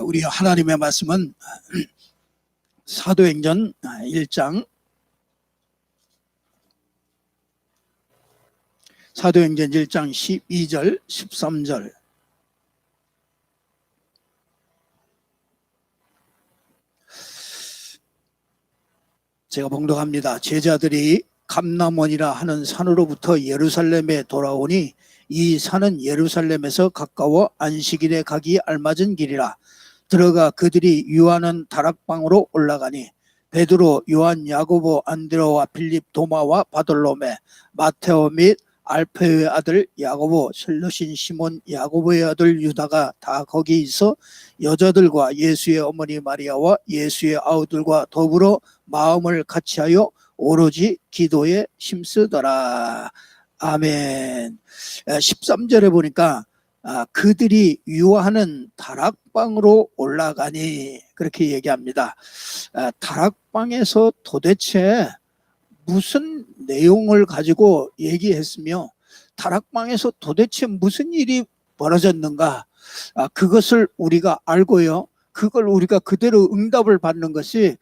우리 하나님의 말씀은 사도행전 1장 사도행전 1장 12절 13절 제가 봉독합니다. 제자들이 감람원이라 하는 산으로부터 예루살렘에 돌아오니 이 산은 예루살렘에서 가까워 안식일에 가기 알맞은 길이라. 들어가 그들이 유하는 다락방으로 올라가니 베드로, 요한, 야고보, 안드레와 빌립, 도마와 바돌로메, 마테오 및 알페의 아들 야고보, 셀로신 시몬, 야고보의 아들 유다가 다 거기 있어 여자들과 예수의 어머니 마리아와 예수의 아우들과 더불어 마음을 같이하여 오로지 기도에 힘쓰더라. 아멘. 13절에 보니까 그들이 유하는 다락방으로 올라가니 그렇게 얘기합니다. 다락방에서 도대체 무슨 내용을 가지고 얘기했으며 다락방에서 도대체 무슨 일이 벌어졌는가, 그것을 우리가 알고요, 그걸 우리가 그대로 응답을 받는 것이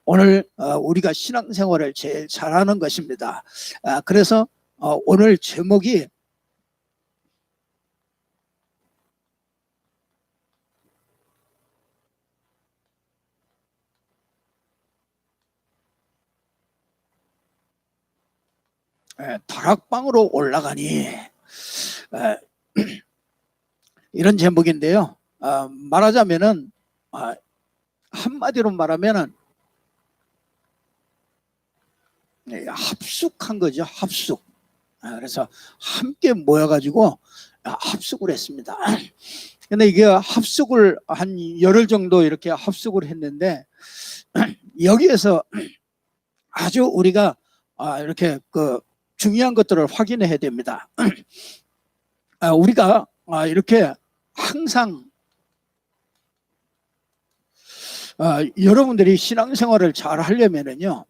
오늘 우리가 신앙생활을 제일 잘하는 것입니다. 그래서 오늘 제목이 다락방으로 올라가니, 이런 제목인데요. 말하자면은 한마디로 말하면은 합숙한 거죠. 합숙. 그래서 함께 모여가지고 합숙을 했습니다. 근데 이게 합숙을 한 열흘 정도 이렇게 합숙을 했는데 여기에서 아주 우리가 이렇게 중요한 것들을 확인해야 됩니다. 우리가 이렇게 항상 여러분들이 신앙생활을 잘 하려면은요,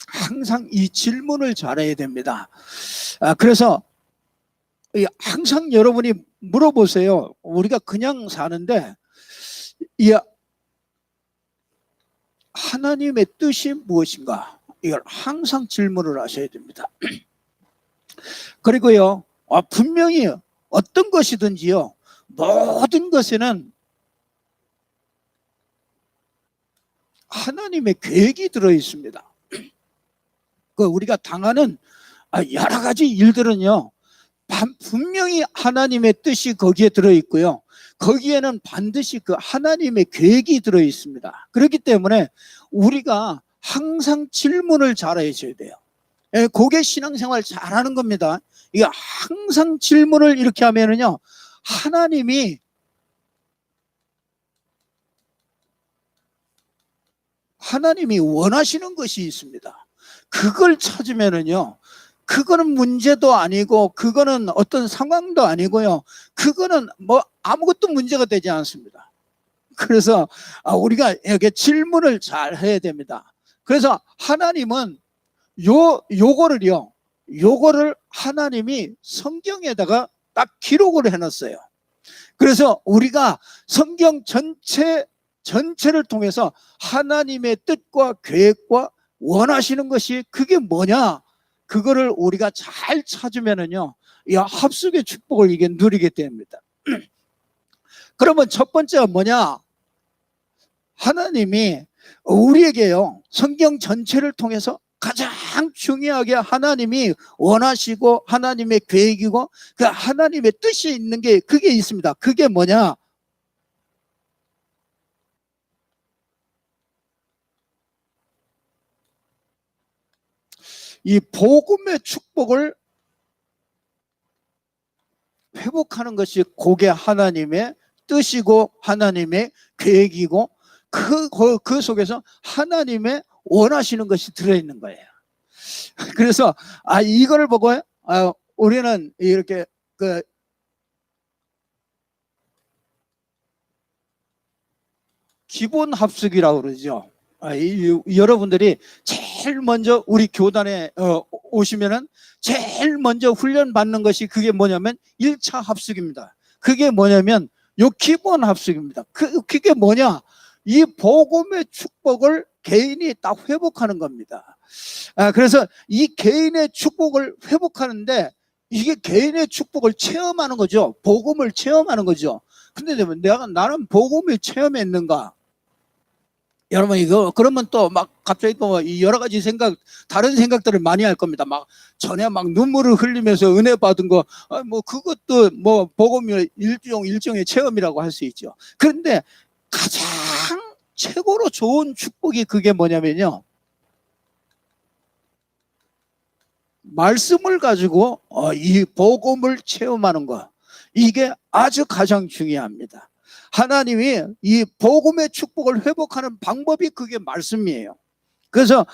항상 이 질문을 잘해야 됩니다. 그래서 항상 여러분이 물어보세요. 우리가 그냥 사는데 이 하나님의 뜻이 무엇인가, 이걸 항상 질문을 하셔야 됩니다. 그리고요, 분명히 어떤 것이든지요, 모든 것에는 하나님의 계획이 들어 있습니다. 우리가 당하는 여러 가지 일들은요, 분명히 하나님의 뜻이 거기에 들어 있고요, 거기에는 반드시 그 하나님의 계획이 들어 있습니다. 그렇기 때문에 우리가 항상 질문을 잘 해줘야 돼요. 그게 신앙생활 잘하는 겁니다. 이게 항상 질문을 이렇게 하면은요, 하나님이 원하시는 것이 있습니다. 그걸 찾으면은요, 그거는 문제도 아니고 그거는 어떤 상황도 아니고요, 그거는 뭐 아무것도 문제가 되지 않습니다. 그래서 우리가 이렇게 질문을 잘 해야 됩니다. 그래서 하나님은 요거를 하나님이 성경에다가 딱 기록을 해놨어요. 그래서 우리가 성경 전체를 통해서 하나님의 뜻과 계획과 원하시는 것이 그게 뭐냐, 그거를 우리가 잘 찾으면은요, 이 합숙의 축복을 이게 누리게 됩니다. 그러면 첫 번째가 뭐냐? 하나님이 우리에게요, 성경 전체를 통해서 가장 중요하게 하나님이 원하시고 하나님의 계획이고 그 하나님의 뜻이 있는 게 그게 있습니다. 그게 뭐냐? 이 복음의 축복을 회복하는 것이 그게 하나님의 뜻이고 하나님의 계획이고 그 속에서 하나님의 원하시는 것이 들어있는 거예요. 그래서 이거를 보고 우리는 이렇게 기본 합숙이라고 그러죠. 여러분들이 제일 먼저 우리 교단에 오시면은 제일 먼저 훈련 받는 것이 그게 뭐냐면 1차 합숙입니다. 그게 뭐냐면 요 기본 합숙입니다. 그게 뭐냐? 이 복음의 축복을 개인이 딱 회복하는 겁니다. 그래서 이 개인의 축복을 회복하는데 이게 개인의 축복을 체험하는 거죠. 복음을 체험하는 거죠. 근데 나는 복음을 체험했는가? 여러분, 그러면 또 막 갑자기 또 여러 가지 다른 생각들을 많이 할 겁니다. 막 전에 막 눈물을 흘리면서 은혜 받은 거, 뭐 그것도 뭐 복음의 일종의 체험이라고 할 수 있죠. 그런데 가장 최고로 좋은 축복이 그게 뭐냐면요. 말씀을 가지고 이 복음을 체험하는 거. 이게 아주 가장 중요합니다. 하나님이 이 복음의 축복을 회복하는 방법이 그게 말씀이에요. 그래서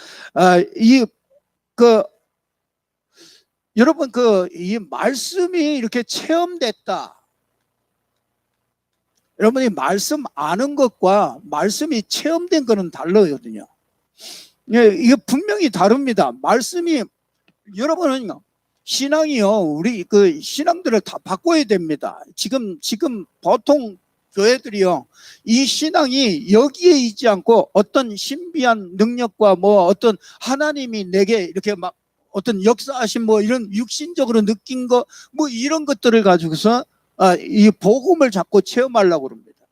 여러분 이 말씀이 이렇게 체험됐다. 여러분이 말씀 아는 것과 말씀이 체험된 거는 다르거든요. 이게 분명히 다릅니다. 말씀이 여러분은 신앙이요. 우리 신앙들을 다 바꿔야 됩니다. 지금 보통 교회들이요. 이 신앙이 여기에 있지 않고 어떤 신비한 능력과 뭐 어떤 하나님이 내게 이렇게 막 어떤 역사하신 뭐 이런 육신적으로 느낀 거 뭐 이런 것들을 가지고서 이 복음을 자꾸 체험하려고 그럽니다.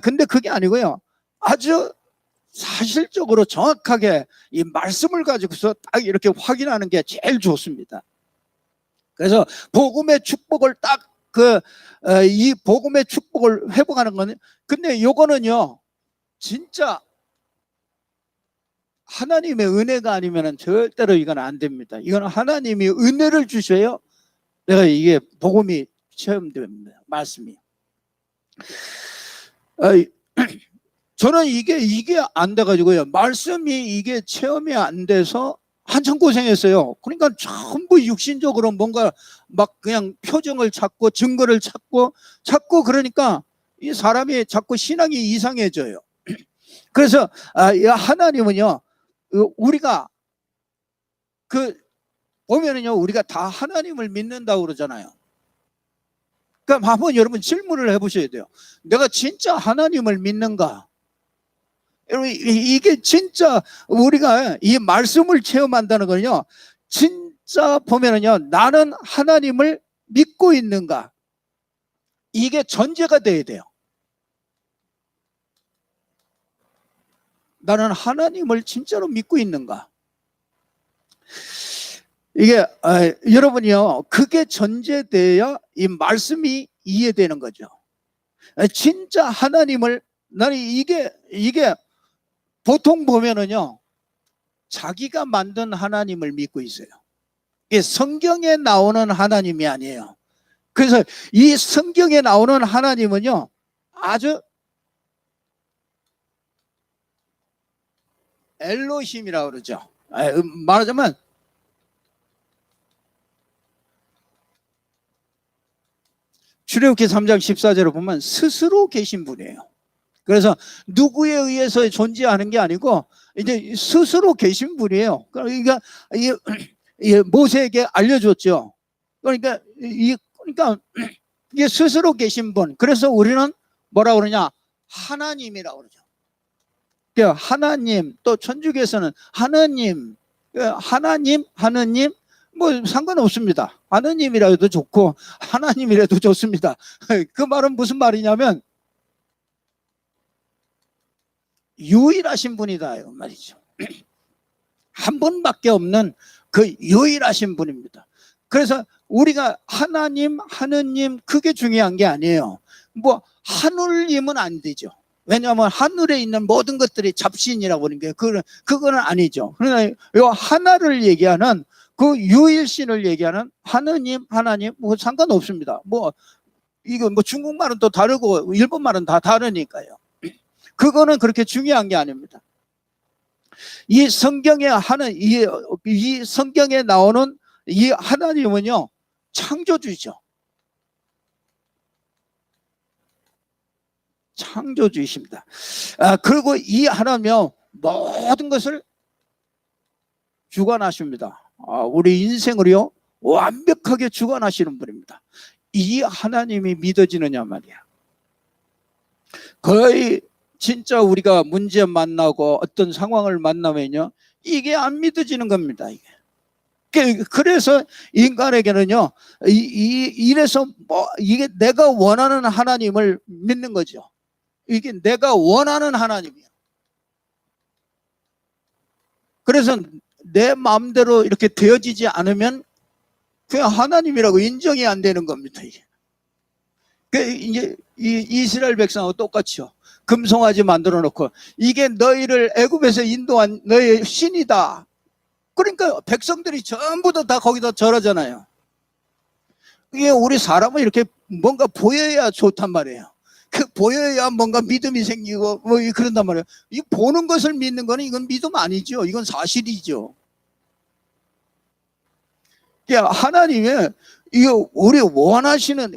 근데 그게 아니고요. 아주 사실적으로 정확하게 이 말씀을 가지고서 딱 이렇게 확인하는 게 제일 좋습니다. 그래서 복음의 축복을 딱 이 복음의 축복을 회복하는 거는 근데 요거는요 진짜 하나님의 은혜가 아니면 절대로 이건 안 됩니다. 이건 하나님이 은혜를 주셔요. 내가 이게 복음이 체험됩니다. 말씀이. 저는 이게 안 돼가지고요. 말씀이 이게 체험이 안 돼서 한참 고생했어요. 그러니까 전부 육신적으로 뭔가 막 그냥 표정을 찾고 증거를 찾고 자꾸 그러니까 이 사람이 자꾸 신앙이 이상해져요. 그래서 하나님은요, 우리가 보면은요, 우리가 다 하나님을 믿는다고 그러잖아요. 그럼 한번 여러분 질문을 해보셔야 돼요. 내가 진짜 하나님을 믿는가? 여러분, 이게 진짜 우리가 이 말씀을 체험한다는 거는요, 진짜 보면은요, 나는 하나님을 믿고 있는가? 이게 전제가 돼야 돼요. 나는 하나님을 진짜로 믿고 있는가? 이게 여러분이요, 그게 전제돼야 이 말씀이 이해되는 거죠. 진짜 하나님을 나는 이게 보통 보면은요, 자기가 만든 하나님을 믿고 있어요. 이게 성경에 나오는 하나님이 아니에요. 그래서 이 성경에 나오는 하나님은요, 아주 엘로힘이라고 그러죠. 말하자면 출애굽기 3장 14절을 보면 스스로 계신 분이에요. 그래서 누구에 의해서 존재하는 게 아니고 이제 스스로 계신 분이에요. 그러니까 모세에게 알려줬죠. 그러니까 이게 스스로 계신 분. 그래서 우리는 뭐라 그러냐? 하나님이라고 그러죠. 하나님, 또 천주교에서는 하느님, 하느님 뭐 상관없습니다. 하느님이라도 좋고 하나님이라도 좋습니다. 그 말은 무슨 말이냐면 유일하신 분이다 이 말이죠. 한 분밖에 없는 그 유일하신 분입니다. 그래서 우리가 하나님, 하느님 그게 중요한 게 아니에요. 뭐 하늘님은 안 되죠. 왜냐하면 하늘에 있는 모든 것들이 잡신이라고 하는 게 그거는 아니죠. 그러나 이 하나를 얘기하는 그 유일신을 얘기하는 하느님, 하나님 뭐 상관없습니다. 뭐 이거 뭐 중국말은 또 다르고 일본말은 다 다르니까요. 그거는 그렇게 중요한 게 아닙니다. 이 성경에 이 성경에 나오는 이 하나님은요, 창조주죠. 창조주이십니다. 그리고 이 하나님은 모든 것을 주관하십니다. 우리 인생을요 완벽하게 주관하시는 분입니다. 이 하나님이 믿어지느냐 말이야. 거의 진짜 우리가 문제 만나고 어떤 상황을 만나면요, 이게 안 믿어지는 겁니다. 이게. 그래서 인간에게는요, 이래서 뭐 이게 내가 원하는 하나님을 믿는 거죠. 이게 내가 원하는 하나님이야. 그래서 내 마음대로 이렇게 되어지지 않으면 그냥 하나님이라고 인정이 안 되는 겁니다. 이게. 이제 이스라엘 백성하고 똑같죠. 금송아지 만들어 놓고 이게 너희를 애굽에서 인도한 너희의 신이다. 그러니까 백성들이 전부 다 거기다 절하잖아요. 이게 우리 사람은 이렇게 뭔가 보여야 좋단 말이에요. 그 보여야 뭔가 믿음이 생기고 뭐 그런단 말이에요. 이 보는 것을 믿는 거는 이건 믿음 아니죠. 이건 사실이죠. 하나님의 이거 우리 원하시는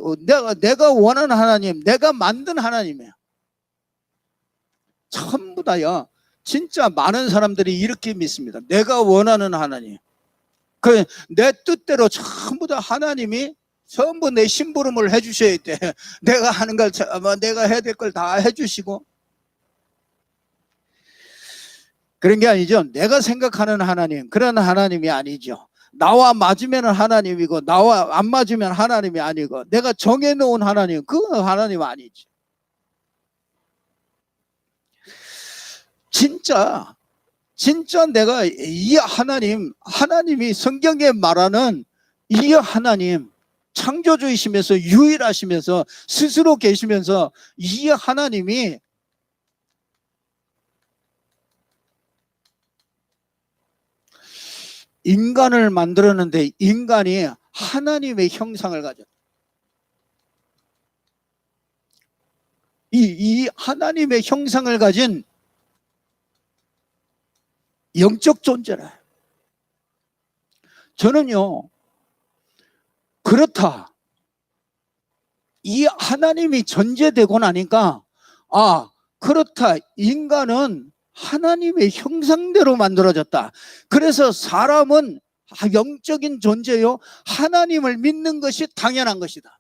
내가 원하는 하나님, 내가 만든 하나님이에요. 전부 다요. 진짜 많은 사람들이 이렇게 믿습니다. 내가 원하는 하나님. 그 내 뜻대로 전부 다 하나님이 전부 내 심부름을 해주셔야 돼. 내가 하는 걸, 내가 해야 될 걸 다 해주시고. 그런 게 아니죠. 내가 생각하는 하나님, 그런 하나님이 아니죠. 나와 맞으면 하나님이고, 나와 안 맞으면 하나님이 아니고, 내가 정해놓은 하나님, 그 하나님 아니지. 진짜 내가 이 하나님이 성경에 말하는 이 하나님, 창조주이시면서 유일하시면서 스스로 계시면서 이 하나님이 인간을 만들었는데 인간이 하나님의 형상을 가졌다. 이 하나님의 형상을 가진 영적 존재라. 저는요, 그렇다. 이 하나님이 전제되고 나니까, 그렇다. 인간은 하나님의 형상대로 만들어졌다. 그래서 사람은 영적인 존재요, 하나님을 믿는 것이 당연한 것이다.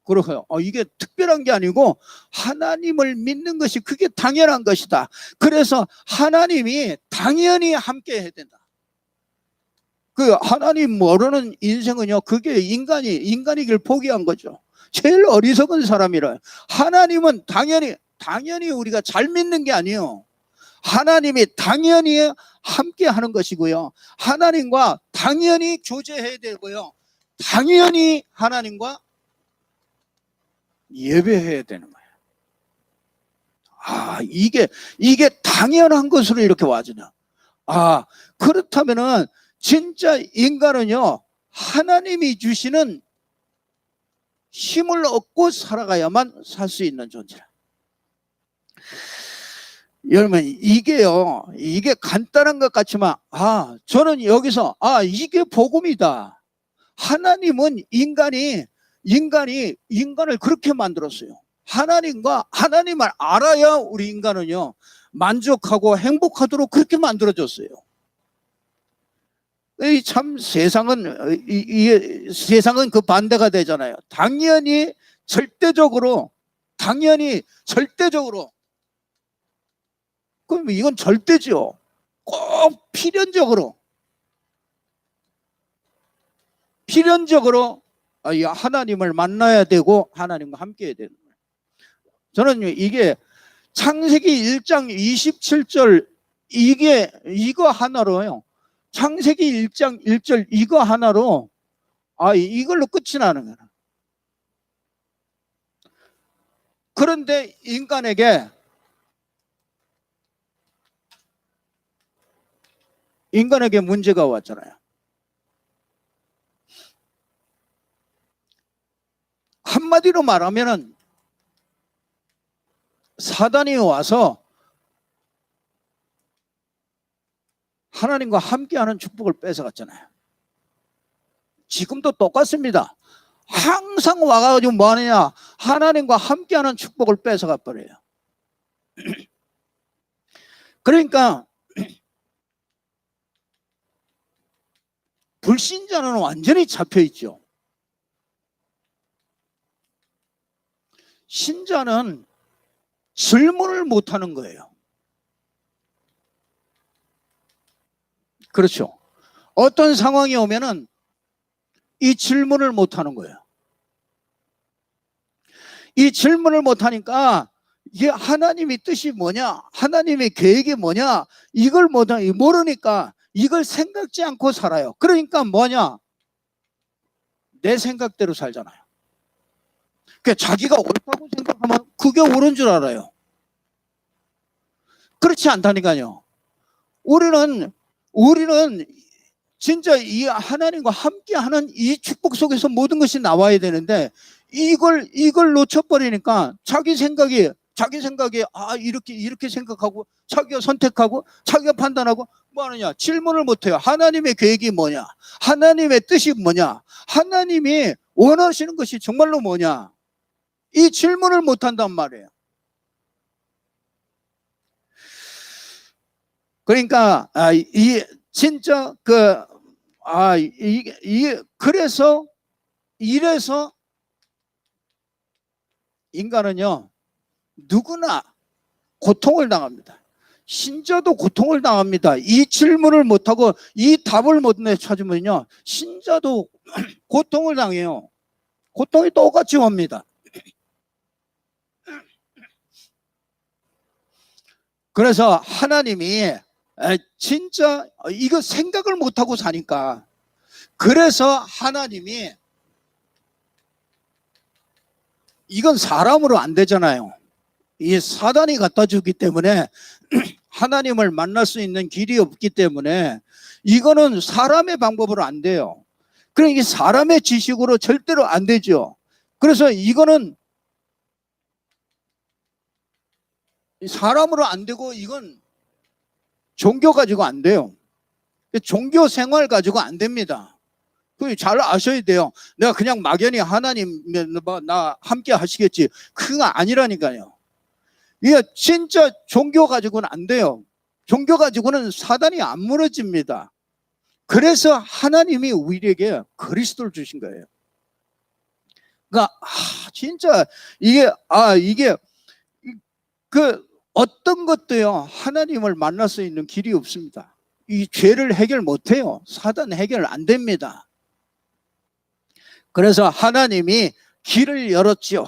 그러고요. 이게 특별한 게 아니고 하나님을 믿는 것이 그게 당연한 것이다. 그래서 하나님이 당연히 함께 해야 된다. 그 하나님 모르는 인생은요, 그게 인간이길 포기한 거죠. 제일 어리석은 사람이라. 하나님은 당연히 우리가 잘 믿는 게 아니에요. 하나님이 당연히 함께 하는 것이고요. 하나님과 당연히 교제해야 되고요. 당연히 하나님과 예배해야 되는 거예요. 이게 당연한 것으로 이렇게 와주냐. 그렇다면은 진짜 인간은요, 하나님이 주시는 힘을 얻고 살아가야만 살 수 있는 존재라. 여러분, 이게 간단한 것 같지만, 저는 여기서, 이게 복음이다. 하나님은 인간을 그렇게 만들었어요. 하나님을 알아야 우리 인간은요, 만족하고 행복하도록 그렇게 만들어졌어요. 참 세상은 그 반대가 되잖아요. 당연히 절대적으로 그럼 이건 절대죠. 꼭 필연적으로 하나님을 만나야 되고 하나님과 함께 해야 되는 거예요. 저는 이게 창세기 1장 27절 이거 하나로요. 창세기 1장 1절 이거 하나로 이걸로 끝이 나는 거야. 그런데 인간에게 문제가 왔잖아요. 한마디로 말하면은 사단이 와서 하나님과 함께하는 축복을 뺏어갔잖아요. 지금도 똑같습니다. 항상 와가지고 뭐 하느냐, 하나님과 함께하는 축복을 뺏어가 버려요. 그러니까 불신자는 완전히 잡혀있죠. 신자는 질문을 못하는 거예요. 그렇죠. 어떤 상황이 오면은 이 질문을 못하는 거예요. 이 질문을 못하니까 이게 하나님의 뜻이 뭐냐, 하나님의 계획이 뭐냐, 이걸 모르니까 이걸 생각지 않고 살아요. 그러니까 뭐냐, 내 생각대로 살잖아요. 그러니까 자기가 옳다고 생각하면 그게 옳은 줄 알아요. 그렇지 않다니까요. 우리는 진짜 이 하나님과 함께하는 이 축복 속에서 모든 것이 나와야 되는데 이걸 놓쳐버리니까 자기 생각이 이렇게 생각하고 자기가 선택하고 자기가 판단하고 뭐 하느냐, 질문을 못해요. 하나님의 계획이 뭐냐, 하나님의 뜻이 뭐냐, 하나님이 원하시는 것이 정말로 뭐냐, 이 질문을 못한단 말이에요. 그러니까 진짜 그래서 이래서 인간은요, 누구나 고통을 당합니다. 신자도 고통을 당합니다. 이 질문을 못하고 이 답을 못 찾으면요, 신자도 고통을 당해요. 고통이 똑같이 옵니다. 그래서 하나님이 진짜 이거 생각을 못하고 사니까, 그래서 하나님이 이건 사람으로 안 되잖아요. 이 사단이 갖다 주기 때문에 하나님을 만날 수 있는 길이 없기 때문에 이거는 사람의 방법으로 안 돼요. 그러니까 사람의 지식으로 절대로 안 되죠. 그래서 이거는 사람으로 안 되고 이건 종교 가지고 안 돼요. 종교 생활 가지고 안 됩니다. 잘 아셔야 돼요. 내가 그냥 막연히 하나님 나 함께 하시겠지, 그거 아니라니까요. 이게 진짜 종교 가지고는 안 돼요. 종교 가지고는 사단이 안 무너집니다. 그래서 하나님이 우리에게 그리스도를 주신 거예요. 그러니까 진짜 이게 어떤 것도요, 하나님을 만날 수 있는 길이 없습니다. 이 죄를 해결 못해요. 사단 해결 안 됩니다. 그래서 하나님이 길을 열었지요.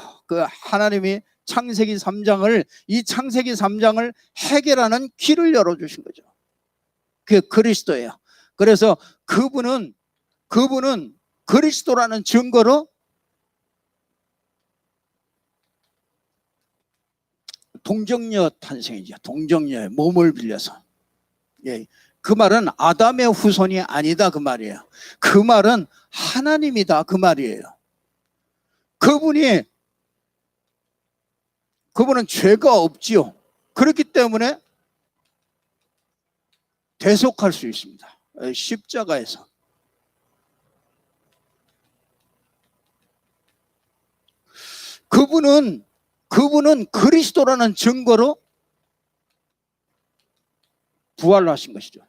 하나님이 창세기 3장을 해결하는 길을 열어주신 거죠. 그게 그리스도예요. 그래서 그분은 그리스도라는 증거로 동정녀 탄생이죠. 동정녀의 몸을 빌려서. 예. 그 말은 아담의 후손이 아니다 그 말이에요. 그 말은 하나님이다 그 말이에요. 그분은 죄가 없지요. 그렇기 때문에 대속할 수 있습니다. 십자가에서. 그분은 그리스도라는 증거로 부활하신 것이죠.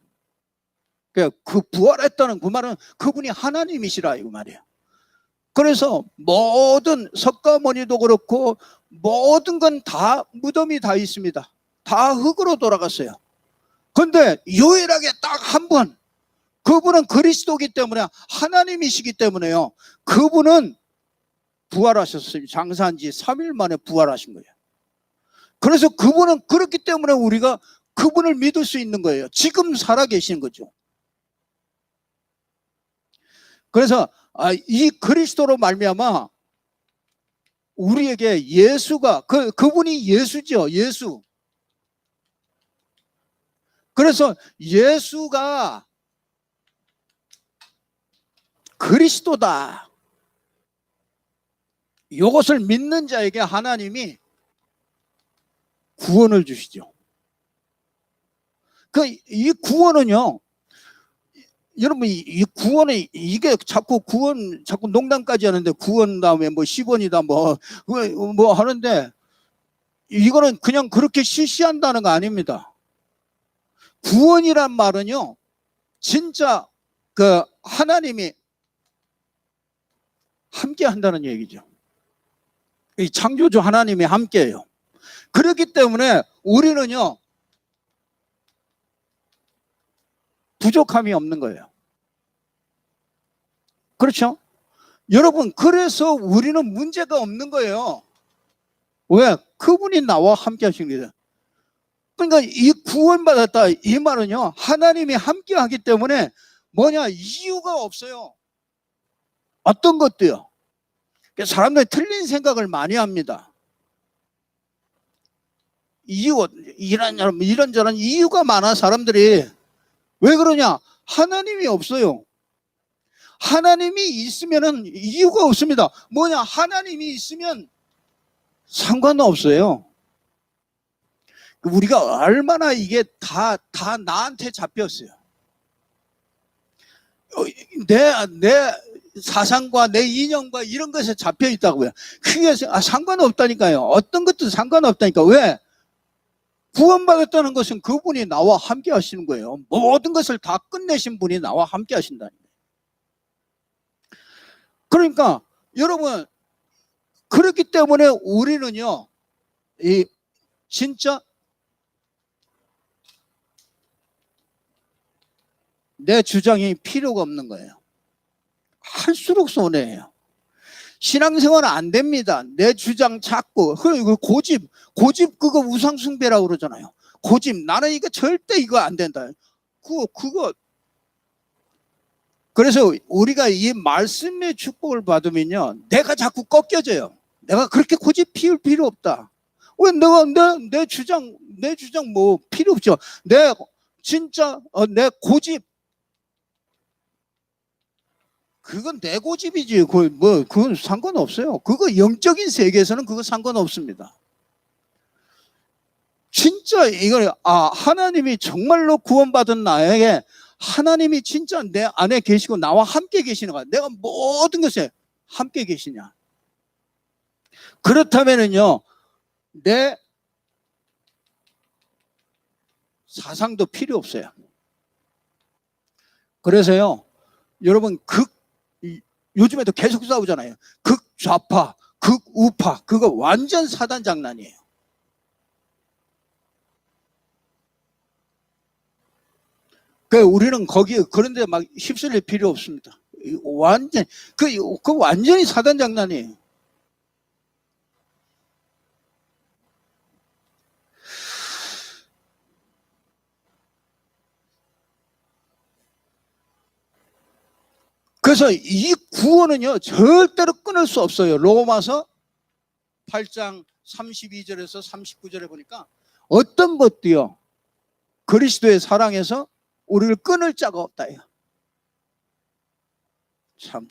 그 부활했다는 그 말은 그분이 하나님이시라 이 말이에요. 그래서 모든 석가모니도 그렇고 모든 건 다 무덤이 다 있습니다. 다 흙으로 돌아갔어요. 그런데 유일하게 딱 한 번, 그분은 그리스도이기 때문에, 하나님이시기 때문에요, 그분은 부활하셨어요. 장사한 지 3일 만에 부활하신 거예요. 그래서 그분은 그렇기 때문에 우리가 그분을 믿을 수 있는 거예요. 지금 살아계신 거죠. 그래서 이 그리스도로 말미암아 우리에게 예수가 그분이 예수죠. 예수. 그래서 예수가 그리스도다. 이것을 믿는 자에게 하나님이 구원을 주시죠. 이 구원은요, 여러분, 이 구원이, 이게 자꾸 농담까지 하는데, 구원 다음에 뭐 10원이다 뭐 하는데, 이거는 그냥 그렇게 실시한다는 거 아닙니다. 구원이란 말은요, 진짜 하나님이 함께 한다는 얘기죠. 이 창조주 하나님이 함께해요. 그렇기 때문에 우리는요, 부족함이 없는 거예요. 그렇죠? 여러분, 그래서 우리는 문제가 없는 거예요. 왜? 그분이 나와 함께 하신 거예요. 그러니까 이 구원받았다 이 말은요, 하나님이 함께 하기 때문에 뭐냐, 이유가 없어요. 어떤 것도요. 사람들이 틀린 생각을 많이 합니다. 이유, 이런저런 이유가 많아, 사람들이. 왜 그러냐? 하나님이 없어요. 하나님이 있으면은 이유가 없습니다. 뭐냐? 하나님이 있으면 상관없어요. 우리가 얼마나 이게 다 나한테 잡혔어요. 내 사상과 내 인연과 이런 것에 잡혀 있다고요. 그게 상관없다니까요. 어떤 것도 상관없다니까. 왜? 구원받았다는 것은 그분이 나와 함께 하시는 거예요. 모든 것을 다 끝내신 분이 나와 함께 하신다는 거예요. 그러니까 여러분, 그렇기 때문에 우리는요, 이 진짜 내 주장이 필요가 없는 거예요. 할수록 손해예요. 신앙생활은 안 됩니다. 내 주장 찾고, 고집 그거 우상숭배라고 그러잖아요. 고집, 나는 이거 절대 이거 안 된다. 그거. 그래서 우리가 이 말씀의 축복을 받으면요, 내가 자꾸 꺾여져요. 내가 그렇게 고집 피울 필요 없다. 왜 내 주장 뭐 필요 없죠. 내 고집, 그건 내 고집이지. 그건 상관없어요. 그거 영적인 세계에서는 그거 상관없습니다. 진짜 이걸, 하나님이 정말로 구원받은 나에게 하나님이 진짜 내 안에 계시고 나와 함께 계시는 거야. 내가 모든 것에 함께 계시냐. 그렇다면은요, 내 사상도 필요 없어요. 그래서요, 여러분, 요즘에도 계속 싸우잖아요. 극좌파, 극우파, 그거 완전 사단 장난이에요. 우리는 그런데 막 휩쓸릴 필요 없습니다. 완전, 완전히 사단 장난이에요. 그래서 이 구원은요, 절대로 끊을 수 없어요. 로마서 8장 32절에서 39절에 보니까 어떤 것도요, 그리스도의 사랑에서 우리를 끊을 자가 없다. 참.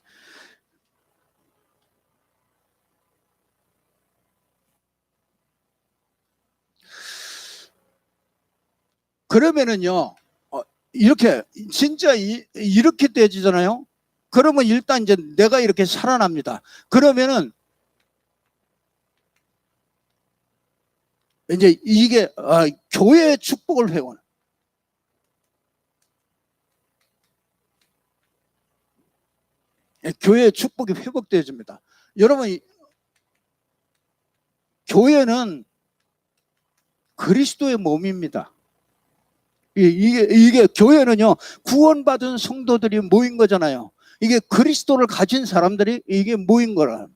그러면은요, 이렇게, 진짜 이렇게 되지잖아요? 그러면 일단 이제 내가 이렇게 살아납니다. 그러면은, 이제 이게, 교회의 축복을 회원. 교회의 축복이 회복되어집니다. 여러분, 교회는 그리스도의 몸입니다. 이게 교회는요, 구원받은 성도들이 모인 거잖아요. 이게 그리스도를 가진 사람들이 이게 모인 거라.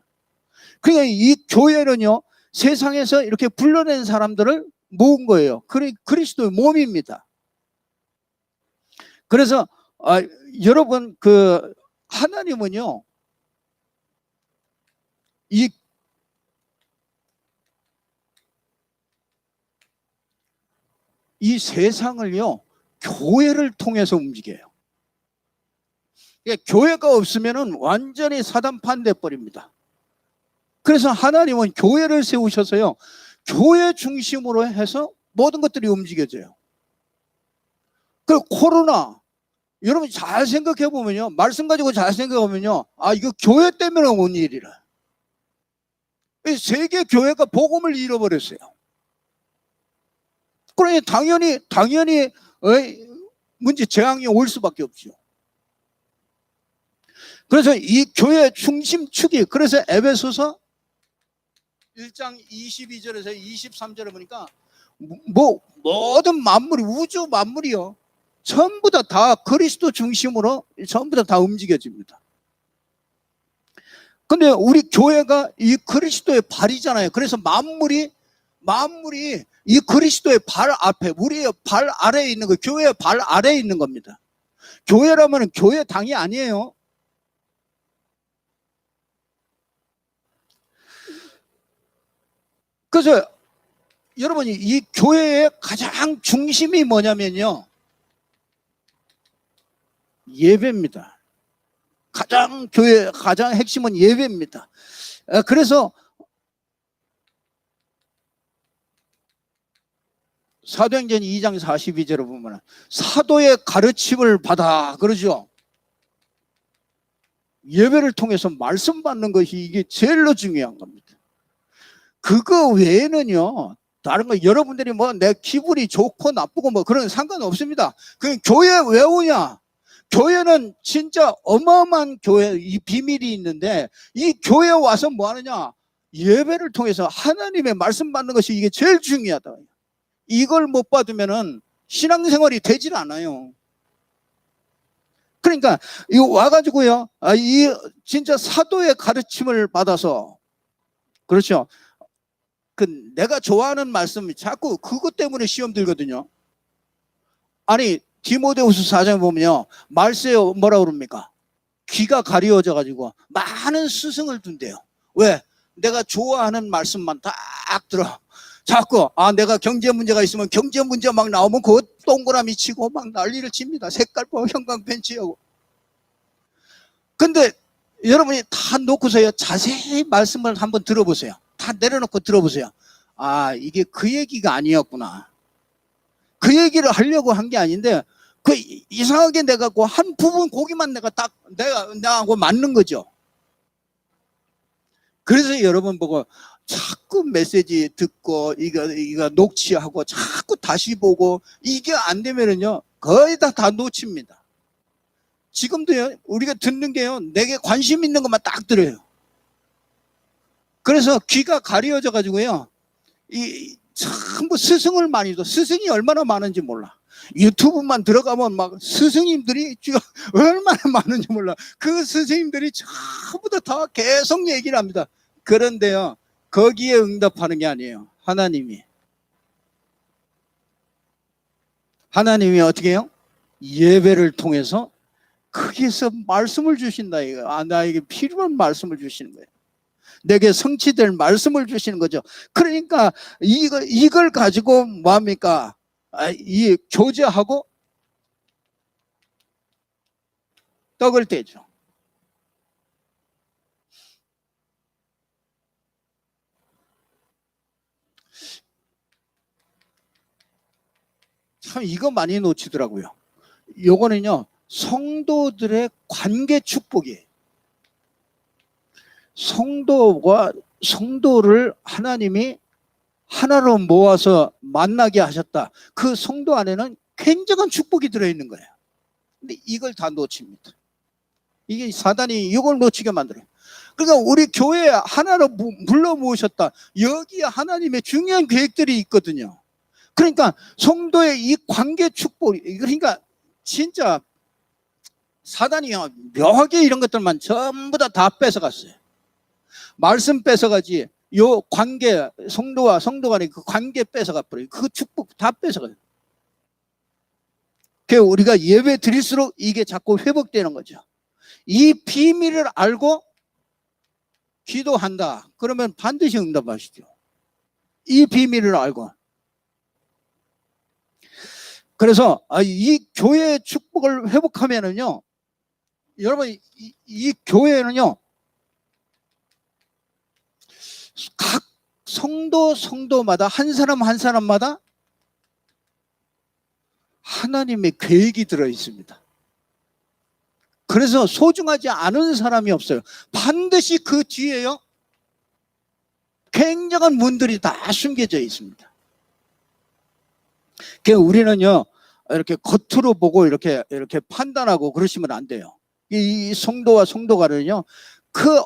그러니까 이 교회는요, 세상에서 이렇게 불러낸 사람들을 모은 거예요. 그리스도의 몸입니다. 그래서 여러분, 하나님은요, 이 세상을요, 교회를 통해서 움직여요. 교회가 없으면은 완전히 사단판 돼버립니다. 그래서 하나님은 교회를 세우셔서요, 교회 중심으로 해서 모든 것들이 움직여져요. 그리고 코로나, 여러분 잘 생각해 보면요, 말씀 가지고 잘 생각하면요, 이거 교회 때문에 온 일이라. 세계 교회가 복음을 잃어버렸어요. 그러니 당연히 문제 재앙이 올 수밖에 없죠. 그래서 이 교회 중심축이, 그래서 에베소서 1장 22절에서 23절에 보니까 뭐 모든 만물이, 우주 만물이요, 전부 다 그리스도 중심으로 전부 다 움직여집니다. 근데 우리 교회가 이 그리스도의 발이잖아요. 그래서 만물이 이 그리스도의 발 앞에, 우리의 발 아래에 있는 거, 교회의 발 아래에 있는 겁니다. 교회라면 교회 당이 아니에요. 그래서 여러분이 이 교회의 가장 중심이 뭐냐면요, 예배입니다. 교회의 가장 핵심은 예배입니다. 그래서 사도행전 2장 42절을 보면 사도의 가르침을 받아 그러죠. 예배를 통해서 말씀 받는 것이 이게 제일로 중요한 겁니다. 그거 외에는요, 다른 거 여러분들이 뭐 내 기분이 좋고 나쁘고 뭐 그런 상관없습니다. 그 교회 왜 오냐? 교회는 진짜 어마어마한 교회, 이 비밀이 있는데 이 교회에 와서 뭐 하느냐? 예배를 통해서 하나님의 말씀 받는 것이 이게 제일 중요하다. 이걸 못 받으면은 신앙생활이 되질 않아요. 그러니까 이거 와가지고요, 이 진짜 사도의 가르침을 받아서, 그렇죠, 내가 좋아하는 말씀 자꾸 그것 때문에 시험 들거든요. 아니 디모데후서 4장에 보면요, 말세에 뭐라 그럽니까? 귀가 가려워져 가지고 많은 스승을 둔대요. 왜? 내가 좋아하는 말씀만 딱 들어. 자꾸 내가 경제 문제가 있으면 경제 문제 막 나오면 그거 동그라미 치고 막 난리를 칩니다. 색깔 형광펜치하고. 근데 여러분이 다 놓고서요, 자세히 말씀을 한번 들어보세요. 다 내려놓고 들어보세요. 이게 그 얘기가 아니었구나. 그 얘기를 하려고 한 게 아닌데 그 이상하게 내가 한 부분 거기만 나하고 맞는 거죠. 그래서 여러분 보고 자꾸 메시지 듣고 이거 녹취하고 자꾸 다시 보고 이게 안 되면은요, 거의 다 놓칩니다. 지금도요, 우리가 듣는 게요, 내게 관심 있는 것만 딱 들어요. 그래서 귀가 가려져 가지고요, 전부 스승을 많이 둬. 스승이 얼마나 많은지 몰라. 유튜브만 들어가면 막 스승님들이 얼마나 많은지 몰라. 그 스승님들이 전부 다 계속 얘기를 합니다. 그런데요, 거기에 응답하는 게 아니에요. 하나님이 어떻게 해요? 예배를 통해서 거기서 말씀을 주신다. 나에게 필요한 말씀을 주시는 거예요. 내게 성취될 말씀을 주시는 거죠. 그러니까 이걸 가지고 뭐합니까? 이 교제하고 떡을 떼죠. 참 이거 많이 놓치더라고요. 요거는요, 성도들의 관계 축복이에요. 성도를 하나님이 하나로 모아서 만나게 하셨다. 그 성도 안에는 굉장한 축복이 들어있는 거예요. 근데 이걸 다 놓칩니다. 이게 사단이 이걸 놓치게 만들어요. 그러니까 우리 교회에 하나로 불러 모으셨다. 여기에 하나님의 중요한 계획들이 있거든요. 그러니까 성도의 이 관계 축복, 그러니까 진짜 사단이요, 묘하게 이런 것들만 전부 다 뺏어갔어요. 말씀 뺏어가지, 요 관계, 성도와 성도 간의 그 관계 뺏어가 버려요. 그 축복 다 뺏어가요. 그래서 우리가 예배 드릴수록 이게 자꾸 회복되는 거죠. 이 비밀을 알고 기도한다. 그러면 반드시 응답하시죠. 이 비밀을 알고. 그래서 이 교회의 축복을 회복하면은요, 여러분 이 교회는요, 각 성도마다 한 사람마다 하나님의 계획이 들어 있습니다. 그래서 소중하지 않은 사람이 없어요. 반드시 그 뒤에요, 굉장한 문들이 다 숨겨져 있습니다. 그래서 우리는요, 이렇게 겉으로 보고 이렇게 판단하고 그러시면 안 돼요. 이 성도와 성도 간은요, 그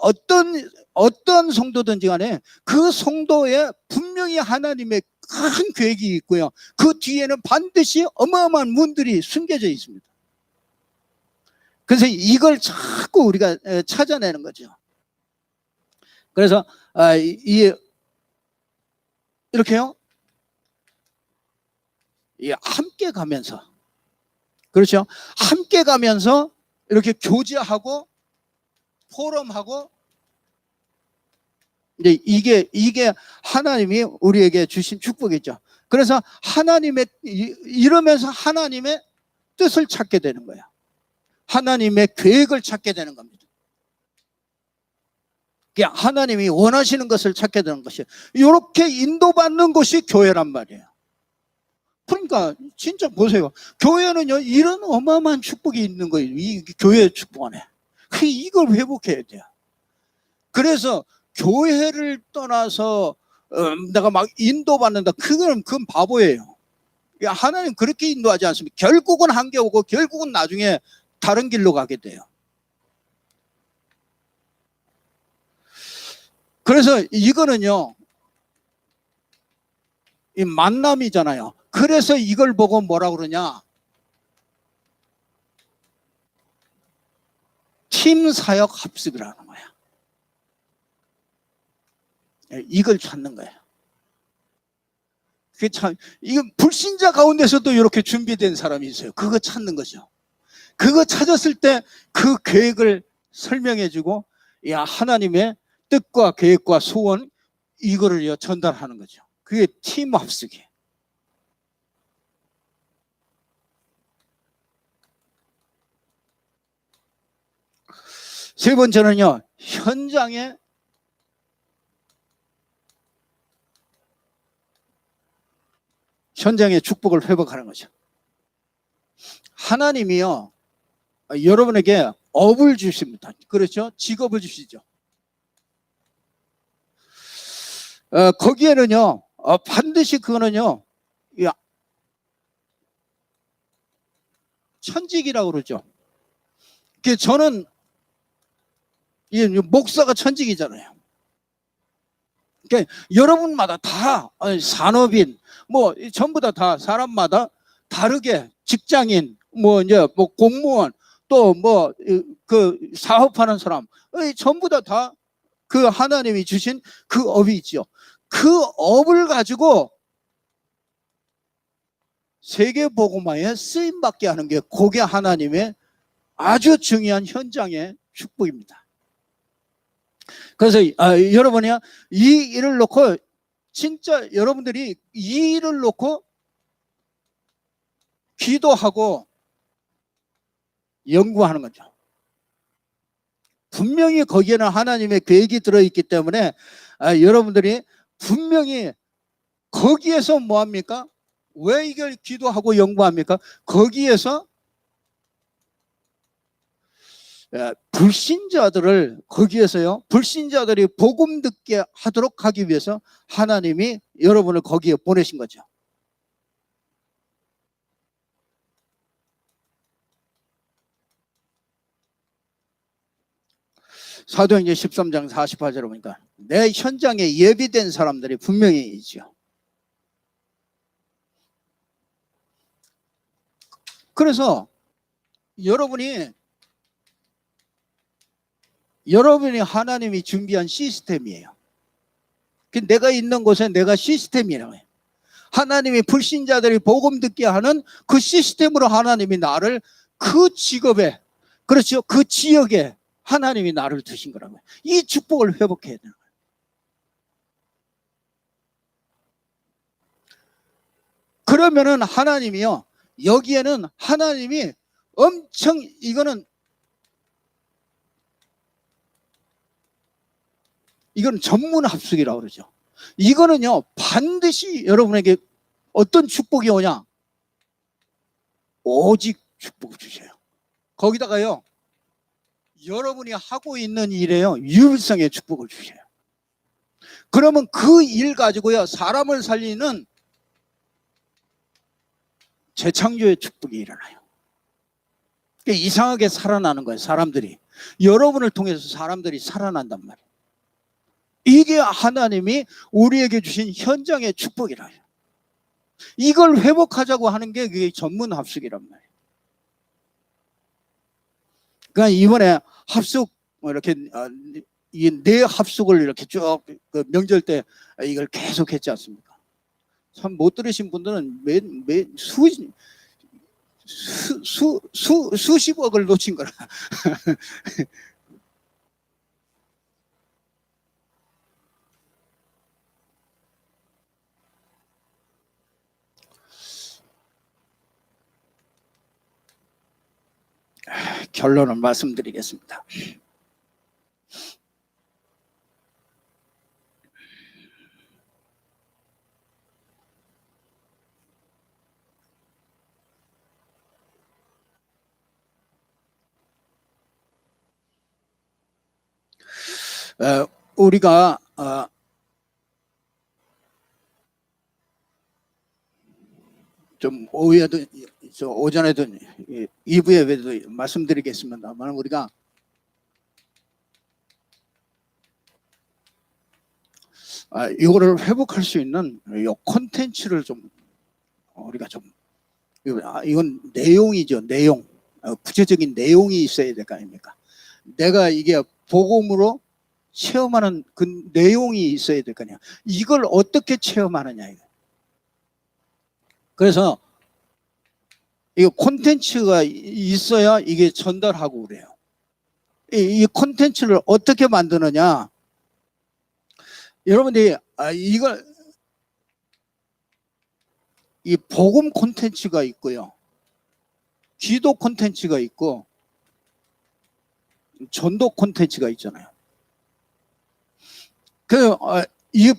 어떤 성도든지 간에 그 성도에 분명히 하나님의 큰 계획이 있고요. 그 뒤에는 반드시 어마어마한 문들이 숨겨져 있습니다. 그래서 이걸 자꾸 우리가 찾아내는 거죠. 그래서 이렇게요. 함께 가면서, 그렇죠? 함께 가면서 이렇게 교제하고 포럼하고, 이게 하나님이 우리에게 주신 축복이죠. 그래서 이러면서 하나님의 뜻을 찾게 되는 거예요. 하나님의 계획을 찾게 되는 겁니다. 하나님이 원하시는 것을 찾게 되는 것이에요. 이렇게 인도받는 것이 교회란 말이에요. 그러니까 진짜 보세요. 교회는요, 이런 어마어마한 축복이 있는 거예요. 이 교회의 축복 안에. 이걸 회복해야 돼요. 그래서 교회를 떠나서 내가 막 인도받는다. 그건 바보예요. 하나님 그렇게 인도하지 않습니다. 결국은 한계 오고 결국은 나중에 다른 길로 가게 돼요. 그래서 이거는요, 이 만남이잖아요. 그래서 이걸 보고 뭐라 그러냐? 팀 사역 합습이라는 거야. 이걸 찾는 거예요. 그게 참, 이건 불신자 가운데서도 이렇게 준비된 사람이 있어요. 그거 찾는 거죠. 그거 찾았을 때 그 계획을 설명해주고, 하나님의 뜻과 계획과 소원, 이거를 전달하는 거죠. 그게 팀 합숙이에요. 세 번째는요, 현장의 축복을 회복하는 거죠. 하나님이요, 여러분에게 업을 주십니다. 그렇죠? 직업을 주시죠. 거기에는요, 반드시 그거는요, 천직이라고 그러죠. 저는 목사가 천직이잖아요. 그러니까 여러분마다 다 산업인, 뭐 전부 다 사람마다 다르게 직장인, 뭐 공무원, 또 그 사업하는 사람, 전부 다 그 하나님이 주신 그 업이 있죠. 그 업을 가지고 세계복음화에 쓰임받게 하는 게 그게 하나님의 아주 중요한 현장의 축복입니다. 그래서 여러분이 이 일을 놓고, 진짜 여러분들이 이 일을 놓고 기도하고 연구하는 거죠. 분명히 거기에는 하나님의 계획이 들어있기 때문에 여러분들이 분명히 거기에서 뭐합니까? 왜 이걸 기도하고 연구합니까? 거기에서 불신자들을, 거기에서요, 불신자들이 복음 듣게 하도록 하기 위해서 하나님이 여러분을 거기에 보내신 거죠. 사도행전 13장 48절에 보니까 내 현장에 예비된 사람들이 분명히 있죠. 그래서 여러분이 하나님이 준비한 시스템이에요. 내가 있는 곳에 내가 시스템이라고 해요. 하나님이 불신자들이 복음 듣게 하는 그 시스템으로 하나님이 나를 그 직업에, 그렇죠, 그 지역에 하나님이 나를 두신 거라고요. 이 축복을 회복해야 되는 거예요. 그러면은 하나님이요, 여기에는 하나님이 엄청, 이거는 전문 합숙이라고 그러죠. 이거는요, 반드시 여러분에게 어떤 축복이 오냐? 오직 축복을 주셔요. 거기다가요, 여러분이 하고 있는 일에요, 유일성의 축복을 주셔요. 그러면 그 일 가지고요, 사람을 살리는 재창조의 축복이 일어나요. 이상하게 살아나는 거예요, 사람들이. 여러분을 통해서 사람들이 살아난단 말이에요. 이게 하나님이 우리에게 주신 현장의 축복이라. 이걸 회복하자고 하는 게 그게 전문 합숙이란 말이에요. 그러니까 이번에 합숙 이렇게 이 네 합숙을 이렇게 쭉 그 명절 때 이걸 계속 했지 않습니까? 참 못 들으신 분들은 매 수십억을 놓친 거라. 결론을 말씀드리겠습니다. 우리가 좀 오후에도 오전에도 2부에도 말씀드리겠습니다만 우리가 이거를 회복할 수 있는 이 콘텐츠를 좀 우리가 좀 이건 내용이죠. 내용. 구체적인 내용이 있어야 될 거 아닙니까? 내가 이게 복음으로 체험하는 그 내용이 있어야 될 거 아니야. 이걸 어떻게 체험하느냐 이거. 그래서 이 콘텐츠가 있어야 이게 전달하고 그래요. 이 콘텐츠를 어떻게 만드느냐. 여러분들이 이걸 이 복음 콘텐츠가 있고요. 기도 콘텐츠가 있고 전도 콘텐츠가 있잖아요. 이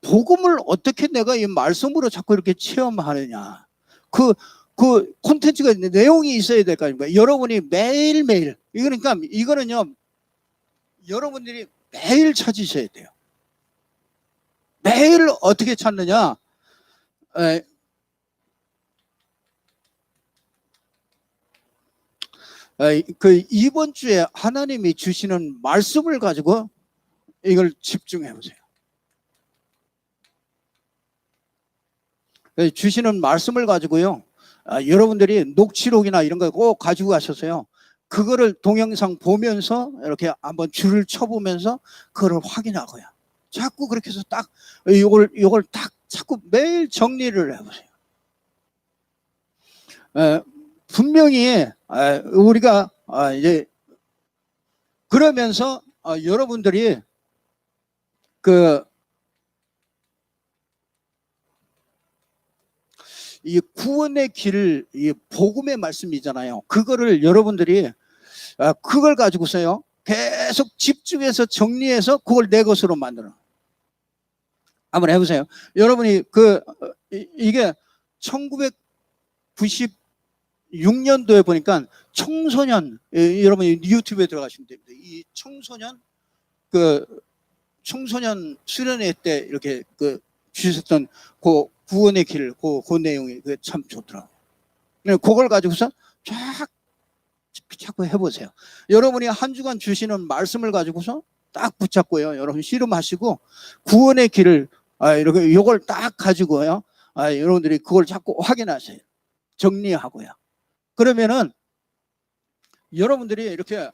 복음을 어떻게 내가 이 말씀으로 자꾸 이렇게 체험하느냐. 그 콘텐츠가 내용이 있어야 될 거 아닙니까? 여러분이 매일매일, 그러니까 이거는요, 여러분들이 매일 찾으셔야 돼요. 매일 어떻게 찾느냐? 그 이번 주에 하나님이 주시는 말씀을 가지고 이걸 집중해 보세요. 주시는 말씀을 가지고요. 여러분들이 녹취록이나 이런 거 꼭 가지고 가셔서요. 그거를 동영상 보면서 이렇게 한번 줄을 쳐보면서 그거를 확인하고요. 자꾸 그렇게 해서 딱 요걸 딱 자꾸 매일 정리를 해보세요. 분명히 우리가 이제 그러면서 여러분들이 이 구원의 길, 이 복음의 말씀이잖아요. 그거를 여러분들이 그걸 가지고서요 계속 집중해서 정리해서 그걸 내 것으로 만들어. 한번 해보세요. 여러분이 이게 1996년도에 보니까 청소년, 여러분이 유튜브에 들어가시면 됩니다. 이 청소년 수련회 때 이렇게 주셨던 그 구원의 길, 그 내용이 참 좋더라고요. 그걸 가지고서 자꾸 해보세요. 여러분이 한 주간 주시는 말씀을 가지고서 딱 붙잡고요. 여러분 씨름하시고 구원의 길을 이렇게 요걸 딱 가지고요. 여러분들이 그걸 자꾸 확인하세요. 정리하고요. 그러면은 여러분들이 이렇게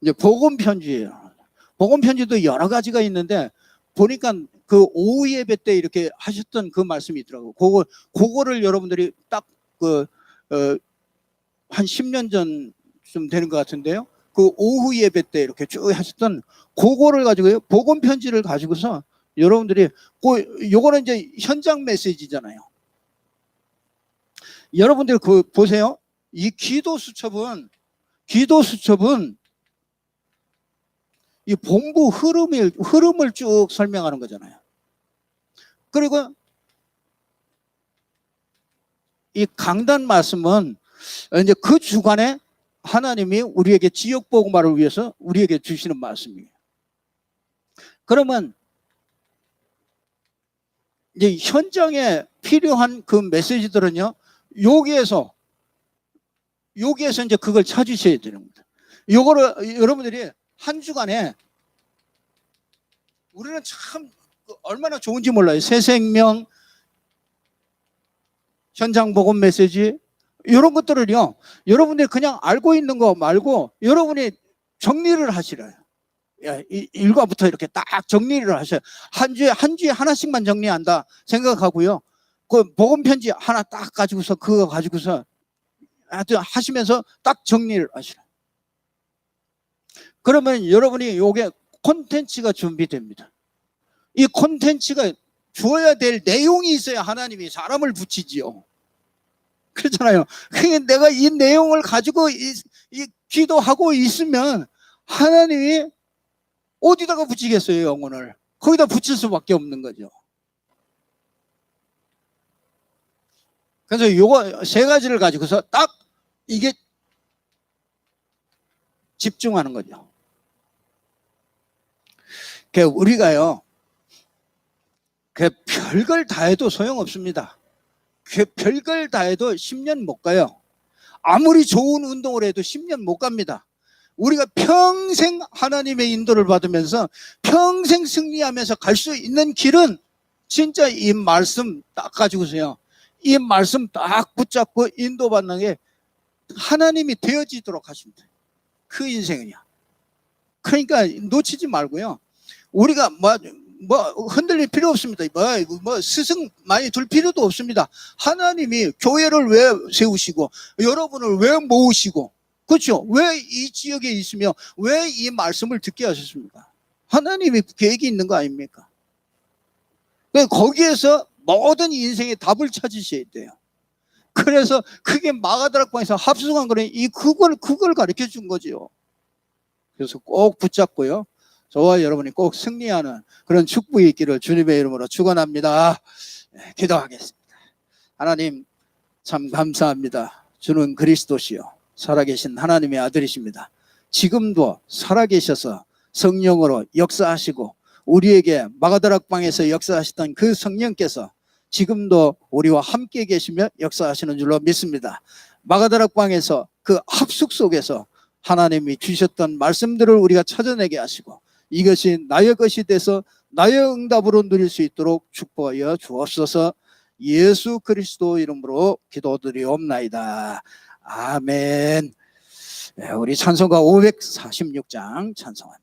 이제 복음 편지예요. 복음 편지도 여러 가지가 있는데 보니까 그 오후 예배 때 이렇게 하셨던 그 말씀이 있더라고요. 그거를 여러분들이 딱 한 10년 전쯤 되는 것 같은데요. 그 오후 예배 때 이렇게 쭉 하셨던 그거를 가지고요. 복음 편지를 가지고서 여러분들이 요거는 이제 현장 메시지잖아요. 여러분들 보세요. 이 기도 수첩은 이 본부 흐름을 쭉 설명하는 거잖아요. 그리고 이 강단 말씀은 이제 그 주간에 하나님이 우리에게 지역 복음화를 위해서 우리에게 주시는 말씀이에요. 그러면 이제 현장에 필요한 그 메시지들은요, 여기에서 여기에서 이제 그걸 찾으셔야 되는 겁니다. 요거를 여러분들이 한 주간에, 우리는 참 얼마나 좋은지 몰라요. 새 생명, 현장 복음 메시지, 이런 것들을요, 여러분들이 그냥 알고 있는 거 말고 여러분이 정리를 하시래요. 일과부터 이렇게 딱 정리를 하셔요. 한 주에 하나씩만 정리한다 생각하고요. 그 복음 편지 하나 딱 가지고서 그거 가지고서 하여튼 하시면서 딱 정리를 하시라. 그러면 여러분이 요게 콘텐츠가 준비됩니다. 이 콘텐츠가 주어야 될 내용이 있어야 하나님이 사람을 붙이지요. 그렇잖아요. 그러니까 내가 이 내용을 가지고 이 기도하고 있으면 하나님이 어디다가 붙이겠어요, 영혼을. 거기다 붙일 수밖에 없는 거죠. 그래서 요거 세 가지를 가지고서 딱 이게 집중하는 거죠. 그러니까 우리가요, 그 별걸 다 해도 소용없습니다. 그 별걸 다 해도 10년 못 가요. 아무리 좋은 운동을 해도 10년 못 갑니다. 우리가 평생 하나님의 인도를 받으면서 평생 승리하면서 갈 수 있는 길은 진짜 이 말씀 딱 가지고서요, 이 말씀 딱 붙잡고 인도받는 게 하나님이 되어지도록 하십니다. 그 인생이야. 그러니까 놓치지 말고요. 우리가 뭐 흔들릴 필요 없습니다. 뭐 스승 많이 둘 필요도 없습니다. 하나님이 교회를 왜 세우시고 여러분을 왜 모으시고, 그렇죠? 왜 이 지역에 있으며 왜 이 말씀을 듣게 하셨습니까? 하나님이 계획이 있는 거 아닙니까? 거기에서 모든 인생의 답을 찾으셔야 돼요. 그래서 그게 마가다락방에서 합숙한 거는 그걸 가르쳐 준 거죠. 그래서 꼭 붙잡고요, 저와 여러분이 꼭 승리하는 그런 축복이 있기를 주님의 이름으로 축원합니다. 기도하겠습니다. 하나님 참 감사합니다. 주는 그리스도시요 살아계신 하나님의 아들이십니다. 지금도 살아계셔서 성령으로 역사하시고 우리에게 마가다락방에서 역사하시던 그 성령께서 지금도 우리와 함께 계시며 역사하시는 줄로 믿습니다. 마가다락방에서 그 합숙 속에서 하나님이 주셨던 말씀들을 우리가 찾아내게 하시고 이것이 나의 것이 돼서 나의 응답으로 누릴 수 있도록 축복하여 주옵소서. 예수 그리스도 이름으로 기도드리옵나이다. 아멘. 우리 찬송가 546장 찬송합니다.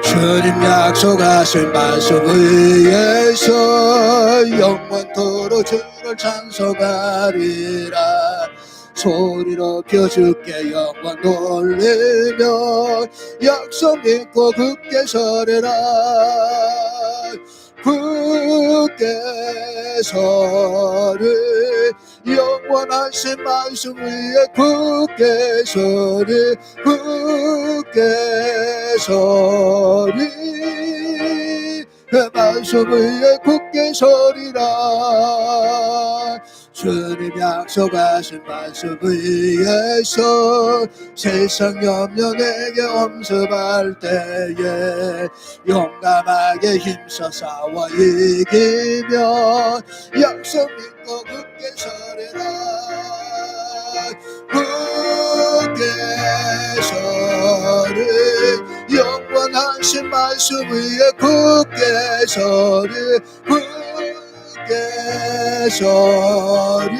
주님 약속하신 말씀 위에서 영원토록 주를 찬송하리라. 소리로 펴주께 영원 돌리며 약속 믿고 굳게 서리라. 굳게 서리 영원하신 말씀 위에 굳게 서리 굳게 서리 그 말씀 위에 굳게 서리라. 주님 약속하신 말씀 위에서 세상 염려 내게 엄습할 때에 용감하게 힘써 싸워 이기며 약속 믿고 굳게 서리라. 굳게 서리 영원하신 말씀 위에 굳게 서리 굳게 서리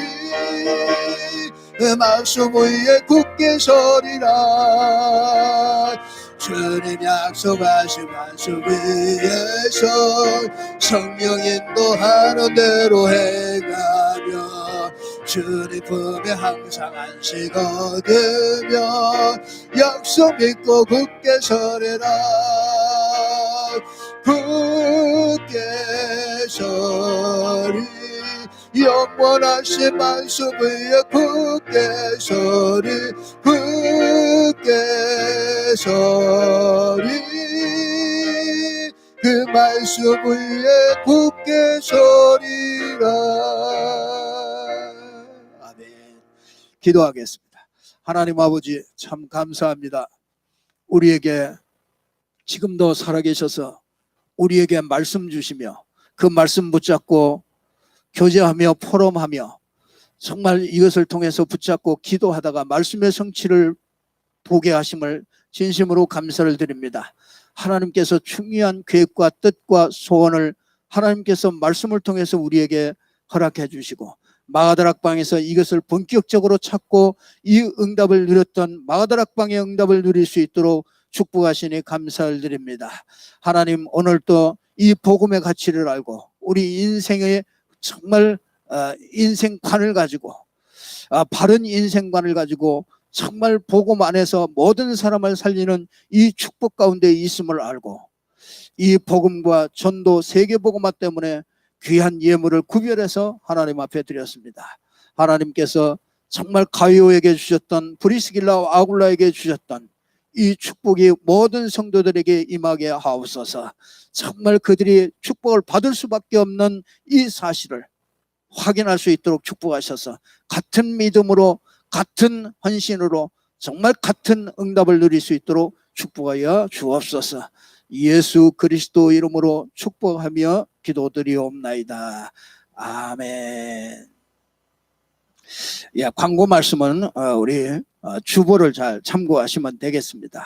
그 말씀 위에 굳게 서리라. 주님 약속하신 말씀 위에서 성령 인도하는 대로 행하며 주님 품에 항상 안식 얻으며 약속 믿고 굳게 서리라. 굳게 서리 영원하신 말씀 위에 굳게 서리 굳게 서리 그 말씀 위에 굳게 서리라. 아멘. 기도하겠습니다. 하나님 아버지 참 감사합니다. 우리에게 지금도 살아계셔서 우리에게 말씀 주시며 그 말씀 붙잡고 교제하며 포럼하며 정말 이것을 통해서 붙잡고 기도하다가 말씀의 성취를 보게 하심을 진심으로 감사를 드립니다. 하나님께서 중요한 계획과 뜻과 소원을 하나님께서 말씀을 통해서 우리에게 허락해 주시고 마가다락방에서 이것을 본격적으로 찾고 이 응답을 누렸던 마가다락방의 응답을 누릴 수 있도록 축복하시니 감사를 드립니다. 하나님, 오늘 또 이 복음의 가치를 알고 우리 인생의 정말 인생관을 가지고 바른 인생관을 가지고 정말 복음 안에서 모든 사람을 살리는 이 축복 가운데 있음을 알고 이 복음과 전도 세계복음화 때문에 귀한 예물을 구별해서 하나님 앞에 드렸습니다. 하나님께서 정말 가이오에게 주셨던 브리스길라와 아굴라에게 주셨던 이 축복이 모든 성도들에게 임하게 하옵소서. 정말 그들이 축복을 받을 수밖에 없는 이 사실을 확인할 수 있도록 축복하셔서 같은 믿음으로 같은 헌신으로 정말 같은 응답을 누릴 수 있도록 축복하여 주옵소서. 예수 그리스도 이름으로 축복하며 기도드리옵나이다. 아멘. 예, 광고 말씀은 우리 주보를 잘 참고하시면 되겠습니다.